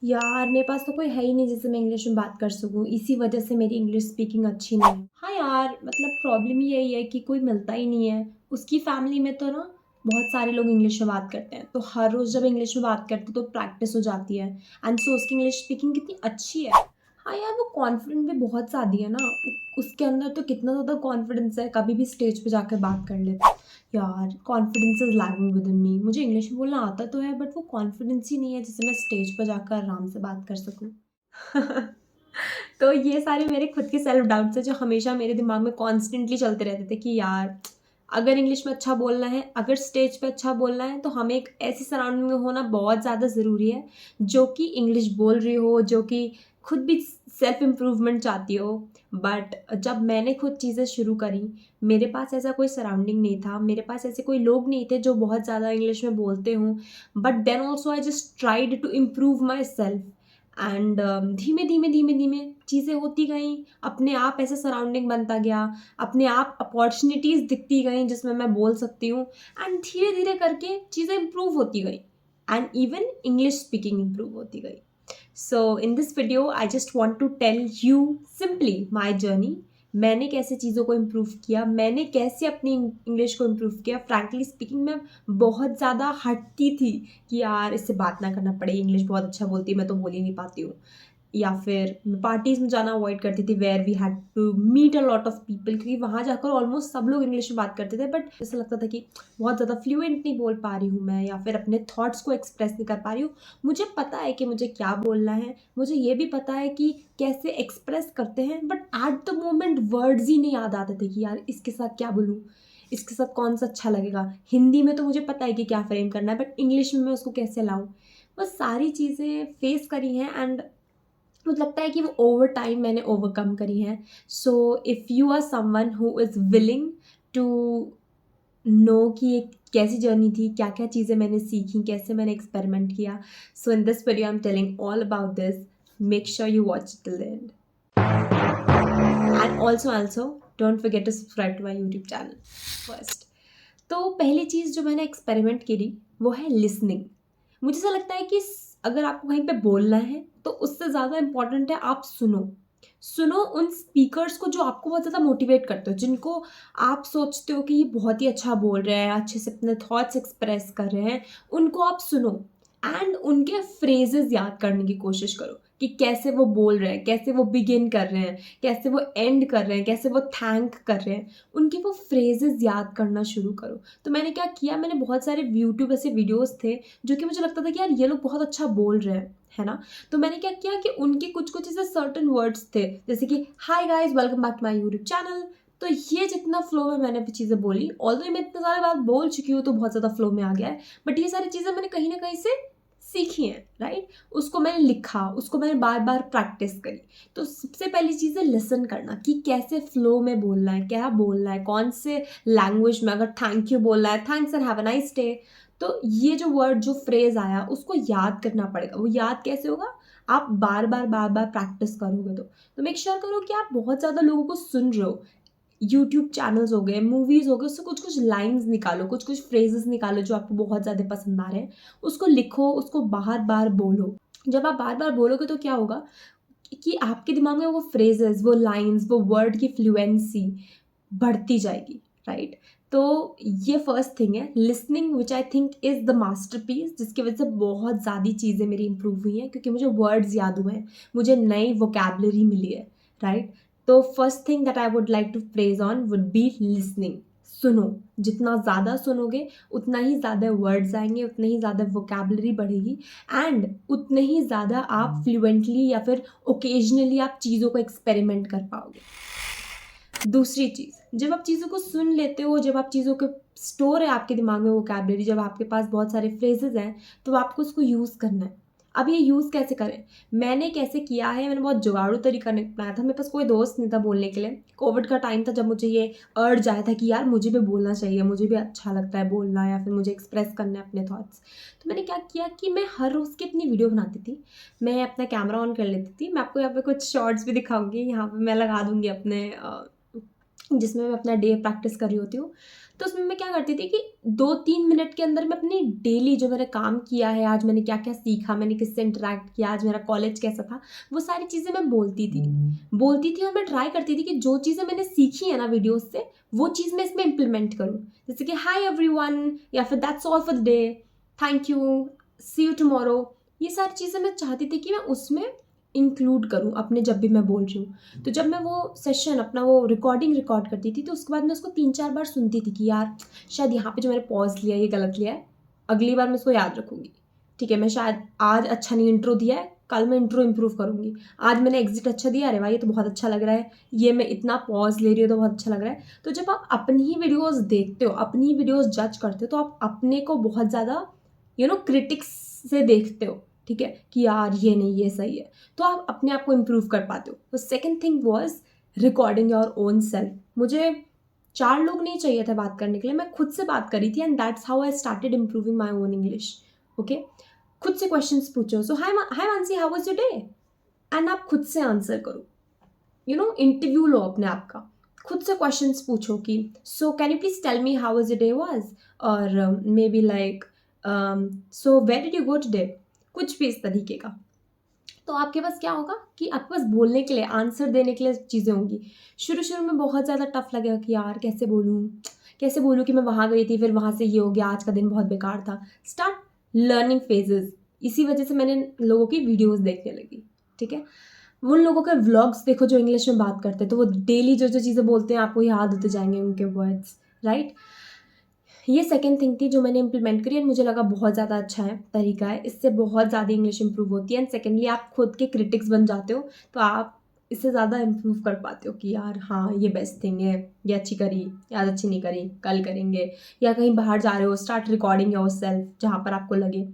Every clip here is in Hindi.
यार मेरे पास तो कोई है ही नहीं जिससे मैं इंग्लिश में बात कर सकूँ, इसी वजह से मेरी इंग्लिश स्पीकिंग अच्छी नहीं है। हाँ यार, मतलब प्रॉब्लम ही यही है कि कोई मिलता ही नहीं है। उसकी फैमिली में तो ना बहुत सारे लोग इंग्लिश में बात करते हैं, तो हर रोज़ जब इंग्लिश में बात करते तो प्रैक्टिस हो जाती है एंड सो उसकी इंग्लिश स्पीकिंग कितनी अच्छी है। हाँ यार, वो कॉन्फिडेंट भी बहुत ज़्यादा है ना, उसके अंदर तो कितना ज़्यादा कॉन्फिडेंस है, कभी भी स्टेज पे जाकर बात कर लेता है। यार confidence is lacking with in me. मुझे इंग्लिश में बोलना आता तो है बट वो कॉन्फिडेंस ही नहीं है जिससे मैं स्टेज पर जाकर आराम से बात कर सकूँ। तो ये सारे मेरे खुद के सेल्फ डाउट्स हैं जो हमेशा मेरे दिमाग में कॉन्स्टेंटली चलते रहते थे कि यार अगर इंग्लिश में अच्छा बोलना है, अगर स्टेज पे अच्छा बोलना है, तो हमें एक ऐसी सराउंडिंग में होना बहुत ज़्यादा ज़रूरी है जो कि इंग्लिश बोल रही हो, जो कि खुद भी सेल्फ इम्प्रूवमेंट चाहती हो। बट जब मैंने खुद चीज़ें शुरू करी, मेरे पास ऐसा कोई सराउंडिंग नहीं था, मेरे पास ऐसे कोई लोग नहीं थे जो बहुत ज़्यादा इंग्लिश में बोलते हों। But then also I just tried to improve myself and धीमे धीमे धीमे धीमे चीज़ें होती गई, अपने आप ऐसे सराउंडिंग बनता गया, अपने आप अपॉर्चुनिटीज़ दिखती गई जिसमें मैं बोल सकती हूँ एंड धीरे धीरे करके चीज़ें इम्प्रूव होती गई and even English speaking improve होती गई। So in this video I just want to tell you simply my journey. मैंने कैसे चीज़ों को इम्प्रूव किया, मैंने कैसे अपनी इंग्लिश को इम्प्रूव किया। फ्रैंकली स्पीकिंग मैं बहुत ज़्यादा हटती थी कि यार इससे बात ना करना पड़े, इंग्लिश बहुत अच्छा बोलती है, मैं तो बोल ही नहीं पाती हूँ। या फिर मैं पार्टीज़ में जाना अवॉइड करती थी where we had to meet a lot of people, क्योंकि वहाँ जाकर ऑलमोस्ट सब लोग इंग्लिश में बात करते थे बट ऐसा लगता था कि बहुत ज़्यादा फ्लुएंट नहीं बोल पा रही हूँ मैं, या फिर अपने थॉट्स को एक्सप्रेस नहीं कर पा रही हूँ। मुझे पता है कि मुझे क्या बोलना है, मुझे ये भी पता है कि कैसे एक्सप्रेस करते हैं, but at the moment words ही नहीं याद आते थे कि यार इसके साथ क्या बोलूँ, इसके साथ कौन सा अच्छा लगेगा। हिंदी में तो मुझे पता है कि क्या फ्रेम करना है बट इंग्लिश में मैं उसको कैसे लाऊँ। वो सारी चीज़ें फेस करी हैं एंड मुझे लगता है कि वो ओवर टाइम मैंने ओवरकम करी हैं। So if you are someone who is willing to know कि एक कैसी जर्नी थी, क्या-क्या चीज़ें मैंने सीखी, कैसे मैंने एक्सपेरिमेंट किया। So in this video I am telling all about this. Make sure you watch till the end and also don't forget to subscribe to my YouTube channel first. तो पहली चीज़ जो मैंने एक्सपेरिमेंट करी वो है लिसनिंग। मुझे ऐसा लगता है कि अगर आपको कहीं पे बोलना है तो उससे ज़्यादा इम्पोर्टेंट है आप सुनो। सुनो उन स्पीकर्स को जो आपको बहुत ज़्यादा मोटिवेट करते हो, जिनको आप सोचते हो कि ये बहुत ही अच्छा बोल रहे हैं, अच्छे से अपने थॉट्स एक्सप्रेस कर रहे हैं, उनको आप सुनो एंड उनके फ्रेजेस याद करने की कोशिश करो कि कैसे वो बोल रहे हैं, कैसे वो बिगिन कर रहे हैं, कैसे वो एंड कर रहे हैं, कैसे वो थैंक कर रहे हैं। उनके वो फ्रेजेस याद करना शुरू करो। तो मैंने क्या किया, मैंने बहुत सारे यूट्यूब ऐसे वीडियोज़ थे जो कि मुझे लगता था कि यार ये लोग बहुत अच्छा बोल रहे हैं, है ना? तो मैंने क्या किया कि उनके कुछ-कुछ ऐसे सर्टेन वर्ड्स थे, जैसे कि hi guys welcome back to my YouTube channel. तो ये जितना फ्लो में मैंने भी चीज़ें बोली, ऑल्दो मैं इतनी सारी बात बोल चुकी हूँ तो बहुत ज़्यादा फ्लो में आ गया है, बट ये सारी चीज़ें मैंने कहीं न कहीं से सीखी हैं, राइट? उसको मैंने लिखा, उसको मैंने बार-बार प्रैक्टिस करी। तो सबसे पहली चीज़ है लिसन करना कि कैसे फ्लो में बोलना है, क्या बोलना है, कौन से लैंग्वेज में, अगर थैंक यू बोलना है, thanks and have a nice day. तो ये जो वर्ड, जो फ्रेज़ आया उसको याद करना पड़ेगा। वो याद कैसे होगा? आप बार-बार, बार-बार प्रैक्टिस करोगे तो। तो मेक श्योर करो कि आप बहुत ज़्यादा लोगों को सुन रहे हो। यूट्यूब चैनल्स हो गए, मूवीज़ हो गए, उससे कुछ-कुछ लाइन्स निकालो, कुछ-कुछ फ्रेज़ेज़ निकालो जो आपको बहुत ज़्यादा पसंद आ रहे हैं। उसको लिखो, उसको बार-बार बोलो। जब आप बार-बार बोलोगे तो क्या होगा कि आपके दिमाग में वो फ्रेज़ेज़, वो लाइन्स, वो वर्ड की फ्लुएंसी बढ़ती जाएगी, राइट? तो ये फर्स्ट थिंग है listening, which I think is the masterpiece, जिसकी वजह से बहुत ज़्यादा चीज़ें मेरी इम्प्रूव हुई हैं क्योंकि मुझे वर्ड्स याद हुए हैं, मुझे नई वोकैब्युलरी मिली है, राइट? तो first thing that I would like to press on would be listening. सुनो, जितना ज़्यादा सुनोगे उतना ही ज़्यादा वर्ड्स आएँगे, उतनी ही ज़्यादा वोकैब्युलरी बढ़ेगी एंड उतने ही ज़्यादा आप फ्लुएंटली या फिर ओकेजनली आप चीज़ों को एक्सपेरिमेंट कर पाओगे। दूसरी चीज़, जब आप चीज़ों को सुन लेते हो, जब आप चीज़ों के स्टोर है आपके दिमाग में वोकैब्युलरी, जब आपके पास बहुत सारे फ्रेजेज़ हैं, तो आपको उसको यूज़ करना है। अब ये यूज़ कैसे करें? मैंने कैसे किया है, मैंने बहुत जुगाड़ू तरीका अपनाया था। मेरे पास कोई दोस्त नहीं था बोलने के लिए। कोविड का टाइम था जब मुझे ये अर्ज आया था कि यार मुझे भी बोलना चाहिए, मुझे भी अच्छा लगता है बोलना या फिर मुझे एक्सप्रेस करना है अपने थॉट्स। तो मैंने क्या किया कि मैं हर रोज़ की अपनी वीडियो बनाती थी। मैं अपना कैमरा ऑन कर लेती थी। मैं आपको यहाँ पे कुछ शॉर्ट्स भी दिखाऊँगी, यहाँ पे मैं लगा दूँगी अपने जिसमें मैं अपना डे प्रैक्टिस कर रही होती हूँ। तो उसमें मैं क्या करती थी कि 2-3 मिनट के अंदर मैं अपनी डेली जो मैंने काम किया है, आज मैंने क्या-क्या सीखा, मैंने किससे इंटरैक्ट किया, आज मेरा कॉलेज कैसा था, वो सारी चीज़ें मैं बोलती थी और मैं ट्राई करती थी कि जो चीज़ें मैंने सीखी है ना वीडियोज़ से, वो चीज़ मैं इसमें इम्प्लीमेंट करूँ। जैसे कि हाय एवरीवन या फिर that's all for the day, thank you, see you tomorrow. ये सारी चीज़ें मैं चाहती थी कि मैं उसमें इंक्लूड करूँ अपने जब भी मैं बोल रही हूँ। तो जब मैं वो सेशन अपना वो रिकॉर्ड करती थी, तो उसके बाद मैं उसको 3-4 बार सुनती थी कि यार शायद यहाँ पे जो मैंने पॉज़ लिया है ये गलत लिया है, अगली बार मैं इसको याद रखूँगी। ठीक है, मैं शायद आज अच्छा नहीं इंट्रो दिया है, कल मैं इंट्रो इम्प्रूव करूँगी। आज मैंने एग्ज़िट अच्छा दिया, अरे वाह! ये तो बहुत अच्छा लग रहा है, ये मैं इतना पॉज़ ले रही हूँ तो बहुत अच्छा लग रहा है। तो जब आप अपनी ही वीडियोज़ देखते हो, अपनी ही वीडियोज़ जज करते हो, तो आप अपने को बहुत ज़्यादा क्रिटिक्स से देखते हो, ठीक है? कि यार ये नहीं, ये सही है। तो आप अपने आप को इम्प्रूव कर पाते हो। तो second thing was recording your own self. मुझे 4 लोग नहीं चाहिए थे बात करने के लिए, मैं खुद से बात करी थी and that's how I started improving my own English. Okay? खुद से क्वेश्चंस पूछो। So hi Mansi, how was your day? And आप खुद से आंसर करो। इंटरव्यू लो अपने आप का। खुद से क्वेश्चंस पूछो कि so can you please tell me how was your day was? और maybe like so where did you go today? कुछ भी इस तरीके का। तो आपके पास क्या होगा कि आपके पास बोलने के लिए, आंसर देने के लिए चीज़ें होंगी। शुरू-शुरू में बहुत ज़्यादा टफ लगेगा कि यार कैसे बोलूँ? कैसे बोलूँ कि मैं वहाँ गई थी, फिर वहाँ से ये हो गया, आज का दिन बहुत बेकार था। Start learning phases. इसी वजह से मैंने लोगों की वीडियोज़ देखने लगी, ठीक है? उन लोगों के व्लॉग्स देखो जो इंग्लिश में बात करते हैं, तो वो डेली जो-जो चीज़ें बोलते हैं आपको याद होते जाएँगे उनके वर्ड्स, राइट? ये सेकंड थिंग थी जो मैंने इम्प्लीमेंट करी एंड मुझे लगा बहुत ज़्यादा अच्छा है, तरीका है। इससे बहुत ज़्यादा इंग्लिश इम्प्रूव होती है एंड सेकंडली आप खुद के क्रिटिक्स बन जाते हो, तो आप इससे ज़्यादा इम्प्रूव कर पाते हो कि यार हाँ, ये बेस्ट थिंग है, ये अच्छी करी, ये आज अच्छी नहीं करी, कल करेंगे। या कहीं बाहर जा रहे हो, स्टार्ट रिकॉर्डिंग योरसेल्फ जहाँ पर आपको लगे।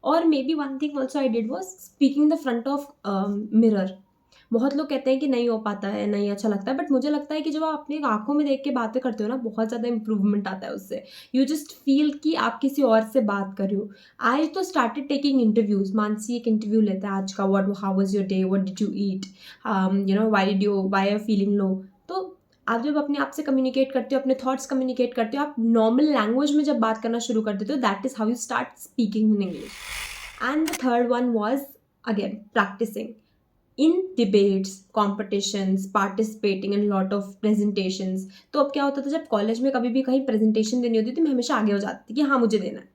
और may be one thing also I did was speaking in the front of mirror. बहुत लोग कहते हैं कि नहीं हो पाता है, नहीं अच्छा लगता है, बट मुझे लगता है कि जब आप अपनी आँखों में देख के बातें करते हो ना, बहुत ज़्यादा इम्प्रूवमेंट आता है उससे। यू जस्ट फ़ील कि आप किसी और से बात कर रहे हो। आई तो स्टार्टेड टेकिंग इंटरव्यूज़। मानसी एक इंटरव्यू लेता है आज का, what how was your day? What did you eat? Why are you feeling low? तो आप जब अपने आप से कम्युनिकेट करते हो, अपने थॉट्स कम्युनिकेट करते हो, आप नॉर्मल लैंग्वेज में जब बात करना शुरू कर देते हो, that is how you start speaking in English. And the third one was again practicing in debates, competitions, participating in lot of presentations. तो अब क्या होता था, जब कॉलेज में कभी भी कहीं प्रेजेंटेशन देनी होती थी, मैं हमेशा आगे हो जाती थी कि हाँ मुझे देना है।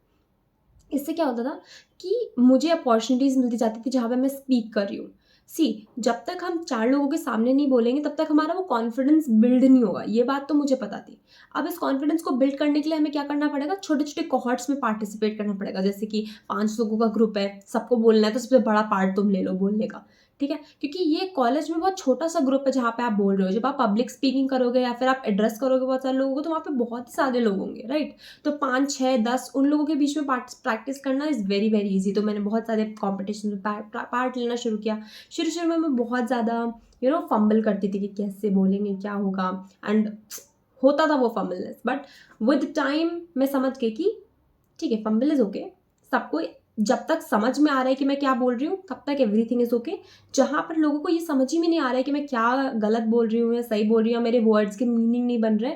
इससे क्या होता था कि मुझे अपॉर्चुनिटीज़ मिलती जाती थी जहाँ पे मैं स्पीक कर रही हूँ। सी, जब तक हम 4 लोगों के सामने नहीं बोलेंगे तब तक हमारा वो कॉन्फिडेंस बिल्ड नहीं होगा, ये बात तो मुझे पता थी। अब इस कॉन्फिडेंस को बिल्ड करने के लिए हमें क्या करना पड़ेगा, छोटे-छोटे कोहॉर्ट्स में पार्टिसिपेट करना पड़ेगा। जैसे कि 5 लोगों का ग्रुप है, सबको बोलना है, तो सबसे बड़ा पार्ट तुम ले लो बोलने का, ठीक है? क्योंकि ये कॉलेज में बहुत छोटा-सा ग्रुप है जहाँ पे आप बोल रहे हो। जब आप पब्लिक स्पीकिंग करोगे या फिर आप एड्रेस करोगे बहुत सारे लोगों को, तो वहाँ पे बहुत सारे लोग होंगे, राइट? तो 5, 6, 10 उन लोगों के बीच में प्रैक्टिस करना इज़ वेरी, वेरी ईज़ी। तो मैंने बहुत सारे कॉम्पिटिशन में पार्ट लेना शुरू किया। शुरू-शुरू में मैं बहुत ज़्यादा फंबल करती थी कि कैसे बोलेंगे, क्या होगा? एंड होता था वो फंबलनेस, बट विद टाइम मैं समझ गई कि ठीक है, फंबल इज़ ओके। सबको जब तक समझ में आ रहा है कि मैं क्या बोल रही हूँ, तब तक एवरीथिंग इज़ ओके। जहाँ पर लोगों को ये समझ ही में नहीं आ रहा है कि मैं क्या गलत बोल रही हूँ या सही बोल रही हूँ, या मेरे वर्ड्स के मीनिंग नहीं बन रहे,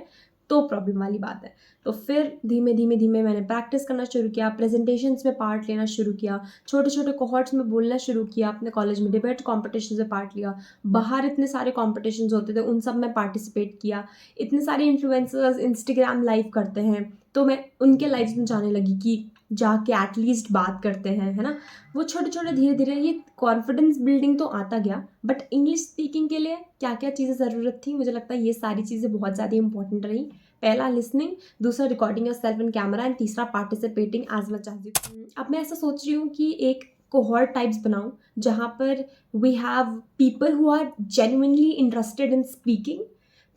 तो प्रॉब्लम वाली बात है। तो फिर धीमे-धीमे मैंने प्रैक्टिस करना शुरू किया, प्रेज़ेंटेशंस में पार्ट लेना शुरू किया, छोटे-छोटे कोहॉर्ट्स में बोलना शुरू किया, अपने कॉलेज में डिबेट कॉम्पिटिशन्स में पार्ट लिया। बाहर इतने सारे कॉम्पिटिशन्स होते थे, उन सब में पार्टिसिपेट किया। इतने सारे इन्फ्लुएंसर्स इंस्टाग्राम लाइव करते हैं, तो मैं उनके लाइव्स में जाने लगी कि जाके एटलीस्ट बात करते हैं, है ना? वो छोटे-छोटे धीरे-धीरे ये कॉन्फिडेंस बिल्डिंग तो आता गया, बट इंग्लिश स्पीकिंग के लिए क्या-क्या चीज़ें ज़रूरत थी, मुझे लगता है ये सारी चीज़ें बहुत ज़्यादा इंपॉर्टेंट रही। पहला लिसनिंग, दूसरा recording yourself in camera and तीसरा participating as much as you. अब मैं ऐसा सोच रही हूँ कि एक कोहॉर्ट टाइप्स बनाऊँ, जहाँ पर we have people who are genuinely interested in speaking.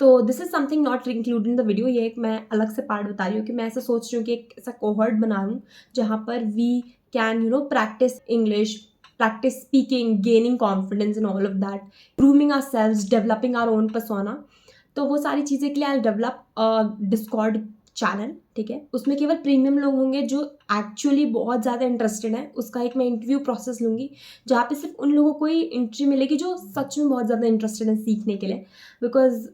तो this is something not included in the video. ये एक मैं अलग से पार्ट बता रही हूँ कि मैं ऐसा सोच रही हूँ कि एक ऐसा कोहॉर्ट बनाऊँ जहाँ पर we can practice English, practice speaking, gaining confidence in all of that, grooming ourselves, developing our own persona. तो वो सारी चीज़ें के लिए आई डेवलप डिस्कॉर्ड चैनल, ठीक है? उसमें केवल प्रीमियम लोग होंगे जो एक्चुअली बहुत ज़्यादा इंटरेस्टेड हैं। उसका एक मैं इंटरव्यू प्रोसेस लूँगी, जहाँ पे सिर्फ उन लोगों को ही एंट्री मिलेगी जो सच में बहुत ज़्यादा इंटरेस्टेड हैं सीखने के लिए। बिकॉज़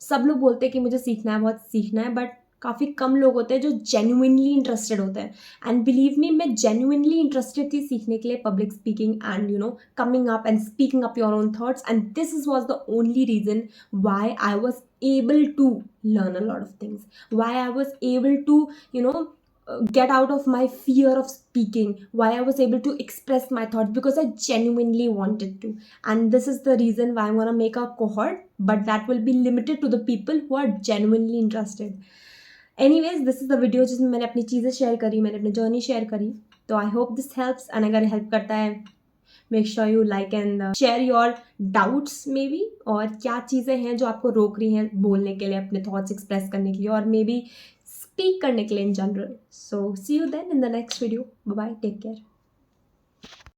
सब लोग बोलते हैं कि मुझे सीखना है, बहुत सीखना है, बट काफ़ी कम लोग होते हैं जो जेन्युइनली इंटरेस्टेड होते हैं. एंड बिलीव मी, मैं जेन्युइनली इंटरेस्टेड थी सीखने के लिए public speaking and coming up and speaking up your own thoughts, and this is was the only reason why I was able to learn a lot of things, why I was able to get out of my fear of speaking, why I was able to express my thoughts, because I genuinely wanted to. And this is the reason why I'm going to make a cohort, but that will be limited to the people who are genuinely interested. Anyways, this is the video जिसमें मैंने अपनी चीज़ें शेयर करी, मैंने अपनी जर्नी शेयर करी. तो I hope this helps, and अगर हेल्प करता है make sure you like and share your doubts may be, और क्या चीज़ें हैं जो आपको रोक रही हैं बोलने के लिए, अपने थॉट्स एक्सप्रेस करने के लिए, और मे बी स्पीक करने के लिए in general. So see you then in the next video. Bye bye, take care.